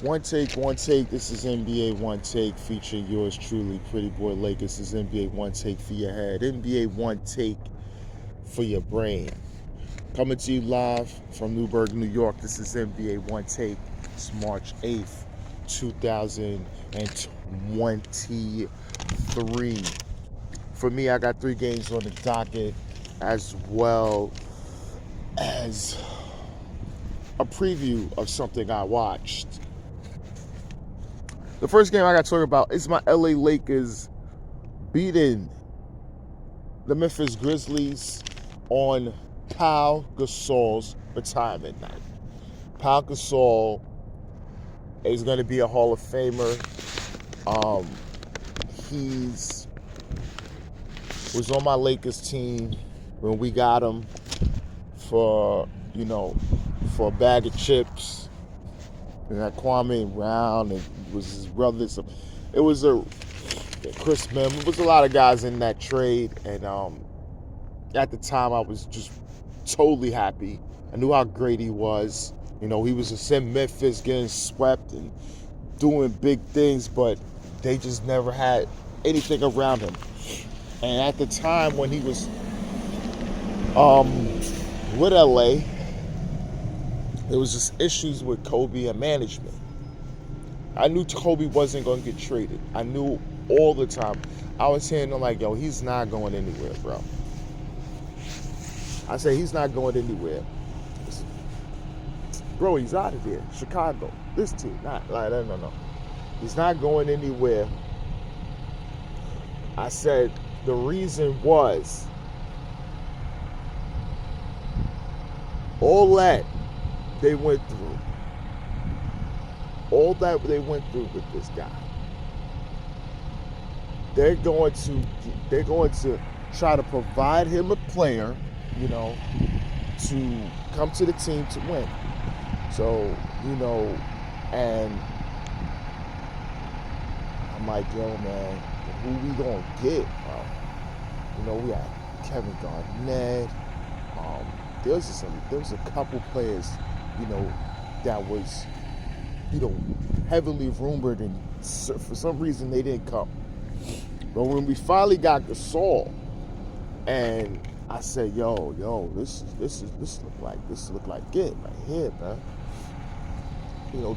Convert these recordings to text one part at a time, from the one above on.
One take. This is NBA One Take featuring yours truly, Pretty Boy Lakers. This is NBA One Take for your head. NBA One Take for your brain. Coming to you live from Newburgh, New York. This is NBA One Take. It's March 8th, 2023. For me, I got 3 games on the docket, as well as a preview of something I watched. The first game I got to talk about is my LA Lakers beating the Memphis Grizzlies on Pau Gasol's retirement night. Pau Gasol is going to be a Hall of Famer. He's was on my Lakers team when we got him for a bag of chips. And that Kwame Brown and was his brother. So it was Chris Mim. It was a lot of guys in that trade, and at the time I was just totally happy. I knew how great he was. He was just in Memphis getting swept and doing big things, but they just never had anything around him. And at the time when he was with LA, there was just issues with Kobe and management. I knew Kobe wasn't going to get traded. I knew all the time. I was hearing them like, yo, he's not going anywhere, bro. I said, he's not going anywhere. Bro, he's out of there. Chicago. This team. No. He's not going anywhere. I said, the reason was all that they went through. All that they went through with this guy. They're going to try to provide him a player, to come to the team to win. So, and I'm like, yo, man, who we gonna get, bro? We had Kevin Garnett. There was a couple players, that was, heavily rumored, and for some reason they didn't come. But when we finally got Gasol, and I said, yo, this look like it right here, man.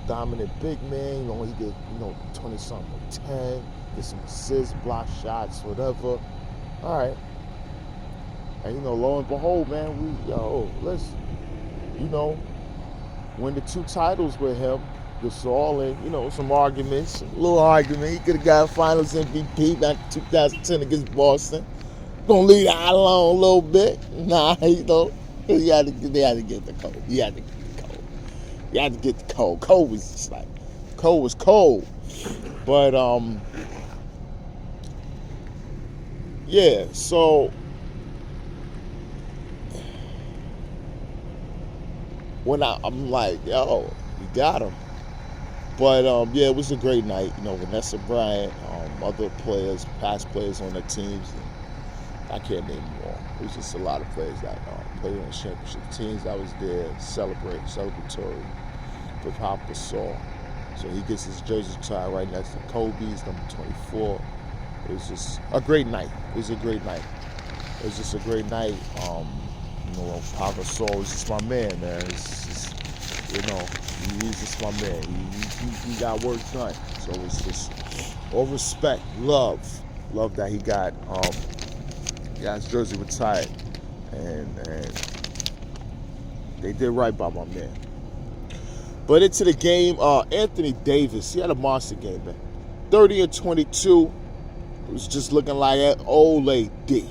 Dominant big man. He get 20-something, 10, get some assists, block shots, whatever. All right. And lo and behold, man, let's win the 2 titles with him. Gasol, and some arguments, a little argument. He could have got Finals MVP back in 2010 against Boston. Gonna leave that alone a little bit. Nah, they had to get the cold. You had to get the cold. Cold was just like, cold was cold. But yeah. So when I'm like, yo, you got him. But yeah, it was a great night. Vanessa Bryant, other players, past players on the teams. I can't name them all. It was just a lot of players that played on the championship teams that was there, celebratory for Pau Gasol. So he gets his jersey retired right next to Kobe's, number 24. It was just a great night. It was just a great night. Pau Gasol is just my man, man. It's just, he's just my man. He got work done. So it's just all respect, love that he got his jersey retired, and they did right by my man. But into the game, Anthony Davis, he had a monster game, man. 30 and 22. It was just looking like an old lady.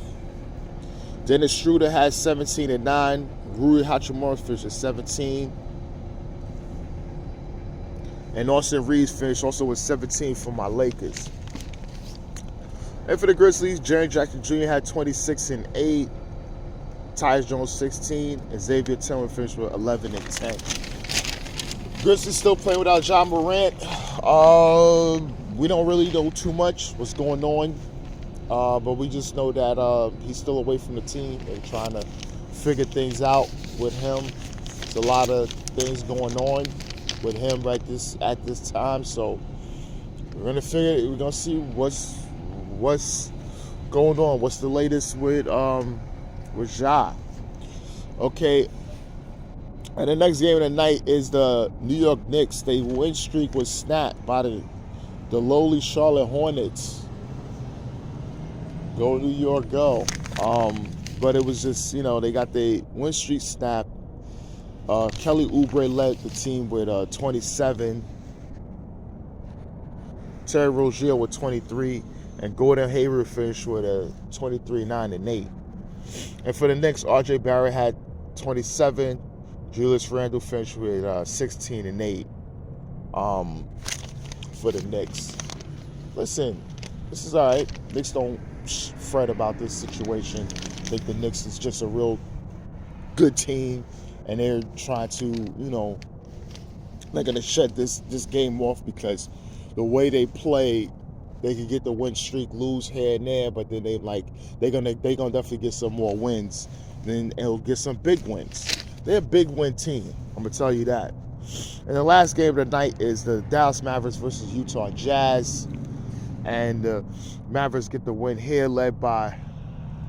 Dennis Schroeder had 17 and 9. Rui Hachimura finished at 17. And Austin Reeves finished also with 17 for my Lakers. And for the Grizzlies, Jaren Jackson Jr. had 26 and 8. Tyus Jones 16. And Xavier Tillman finished with 11 and 10. Grizzlies still playing without Ja Morant. We don't really know too much what's going on. But we just know that he's still away from the team. They're trying to figure things out with him. There's a lot of things going on. with him at this time. So we're gonna see what's going on. What's the latest with Ja? Okay. And the next game of the night is the New York Knicks. Their win streak was snapped by the lowly Charlotte Hornets. Go New York, go. But it was just, they got the win streak snapped. Kelly Oubre led the team with 27. Terry Rozier with 23. And Gordon Hayward finished with a 23, 9, and 8. And for the Knicks, RJ Barrett had 27. Julius Randle finished with 16 and 8 for the Knicks. Listen, this is all right. Knicks don't fret about this situation. I think the Knicks is just a real good team, and they're trying to, they're going to shut this game off because the way they play, they can get the win streak, lose here and there, but then they're gonna definitely get some more wins. Then it'll get some big wins. They're a big win team, I'm going to tell you that. And the last game of the night is the Dallas Mavericks versus Utah Jazz. And the Mavericks get the win here, led by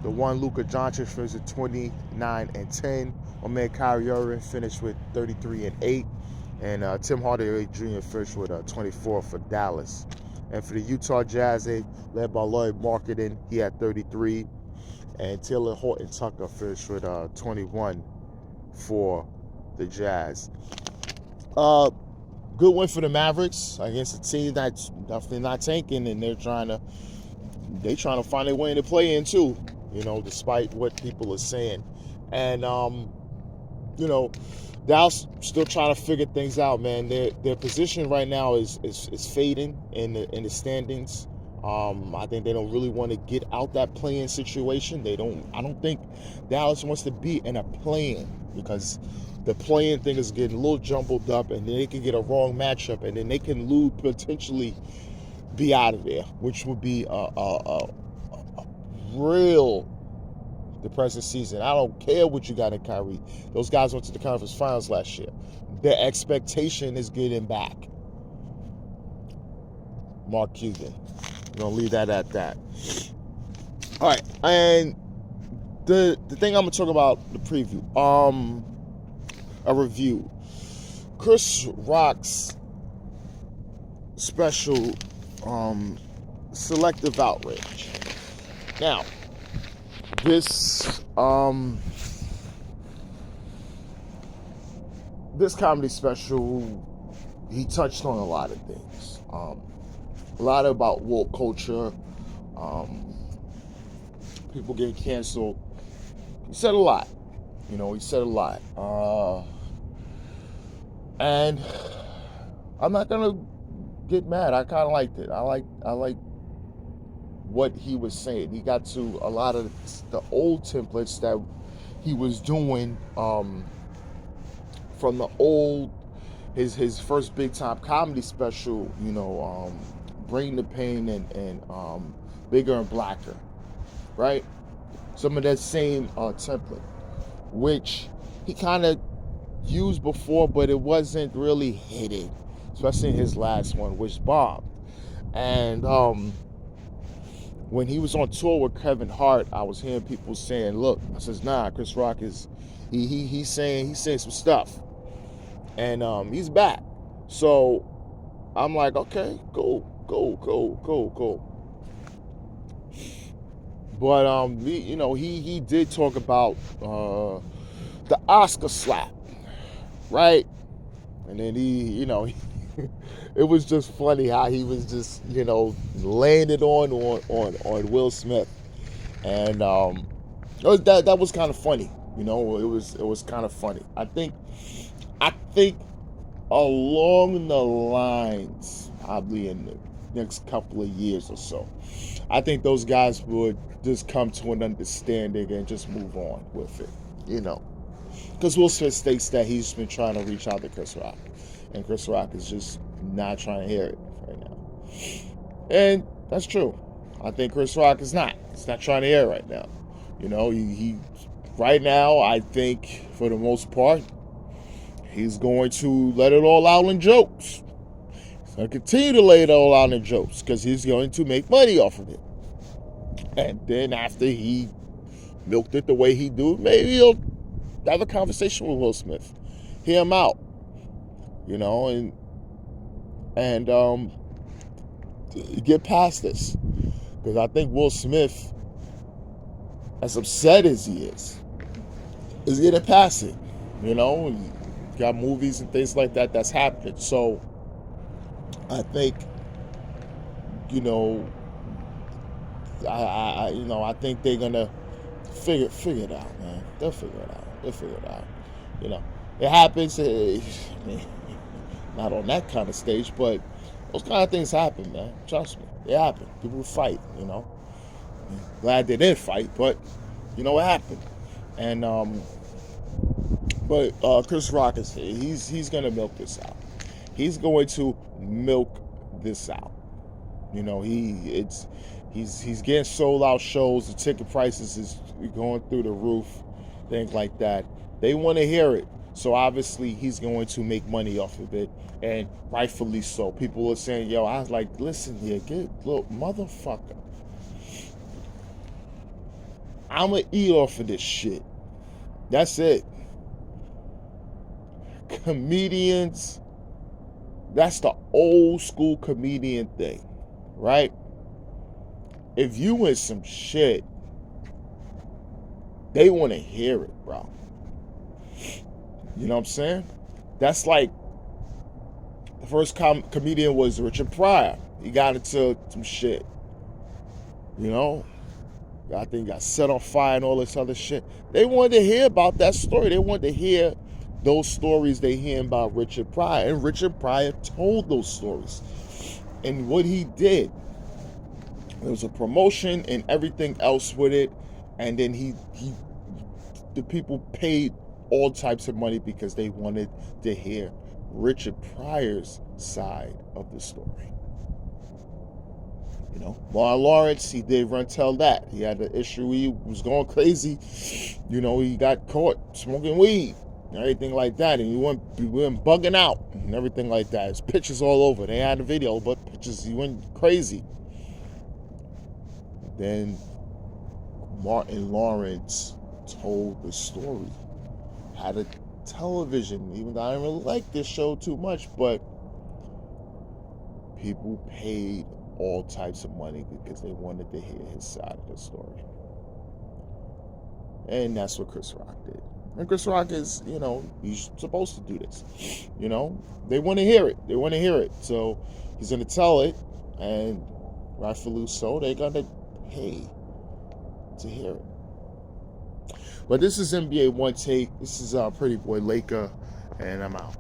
the one Luka Doncic, finished with 29 and 10. My man Kyrie Irving finished with 33 and 8. And Tim Hardaway Jr. finished with 24 for Dallas. And for the Utah Jazz, they led by Lloyd Marketing. He had 33. And Taylor Horton Tucker finished with 21 for the Jazz. Good win for the Mavericks against a team that's definitely not tanking, and they're trying to find their way into play-in too, despite what people are saying. And Dallas still trying to figure things out, man. Their position right now is fading in the standings. I think they don't really want to get out that play-in situation. I don't think Dallas wants to be in a play-in, because the play-in thing is getting a little jumbled up, and then they can get a wrong matchup, and then they can potentially be out of there, which would be a real depressing season. I don't care what you got in Kyrie. Those guys went to the conference finals last year. Their expectation is getting back. Mark Cuban. We're going to leave that at that. All right. And the thing I'm going to talk about, the preview. A review. Chris Rock's special Selective Outrage. Now, this comedy special, he touched on a lot of things. A lot about woke culture, people getting canceled. He said a lot. And I'm not gonna get mad. I kind of liked it. I like what he was saying. He got to a lot of the old templates that he was doing from the old, his first big time comedy special, Bring the Pain and Bigger and Blacker, right? Some of that same template, which he kind of used before, but it wasn't really hitting, especially in his last one, which bombed. And when he was on tour with Kevin Hart, I was hearing people saying, "Look," I says, "Nah, Chris Rock is he's saying some stuff, and he's back." So I'm like, okay, go. But he did talk about the Oscar slap, right? And then it was just funny how he was just landed on Will Smith, and that was kind of funny. It was kind of funny. I think along the lines, probably in the next couple of years or so, I think those guys would just come to an understanding and just move on with it, because Will Smith states that he's been trying to reach out to Chris Rock, and Chris Rock is just not trying to hear it right now. And that's true. I think Chris Rock is not. He's not trying to hear it right now. He right now, I think for the most part, he's going to let it all out in jokes. He's going to continue to lay it all out in jokes because he's going to make money off of it. And then after he milked it the way he do, maybe he'll have a conversation with Will Smith, hear him out, and get past this. Because I think Will Smith, as upset as he is getting past it. He got movies and things like that that's happening. So I think, I think they're gonna figure it out, man. They'll figure it out. It happens. Not on that kind of stage, but those kind of things happen, man. Trust me, they happen. People fight. Glad they didn't fight, but it happened. And Chris Rock is here. He's gonna milk this out. He's going to milk this out. He's getting sold out shows. The ticket prices is going through the roof, things like that. They want to hear it. So obviously he's going to make money off of it, and rightfully so. People are saying, yo, I was like, listen here, look, motherfucker. I'm going to eat off of this shit. That's it. Comedians, that's the old school comedian thing, right? If you in some shit, they want to hear it, bro. You know what I'm saying? That's like, the first comedian was Richard Pryor. He got into some shit. I think he got set on fire and all this other shit. They wanted to hear about that story. They wanted to hear those stories they hear about Richard Pryor. And Richard Pryor told those stories. And what he did, there was a promotion and everything else with it. And then the people paid all types of money because they wanted to hear Richard Pryor's side of the story. Martin Lawrence, he did run tell that. He had an issue. He was going crazy. He got caught smoking weed and everything like that. And he went bugging out and everything like that. His pictures all over. They had the video, but pictures, he went crazy. Then Martin Lawrence told the story. Had a television, even though I didn't really like this show too much, but people paid all types of money because they wanted to hear his side of the story. And that's what Chris Rock did. And Chris Rock is, he's supposed to do this. They want to hear it. So he's going to tell it, and rightfully so, they're going to pay to hear it. But this is NBA Onetake. This is Pretty Boy Laker, and I'm out.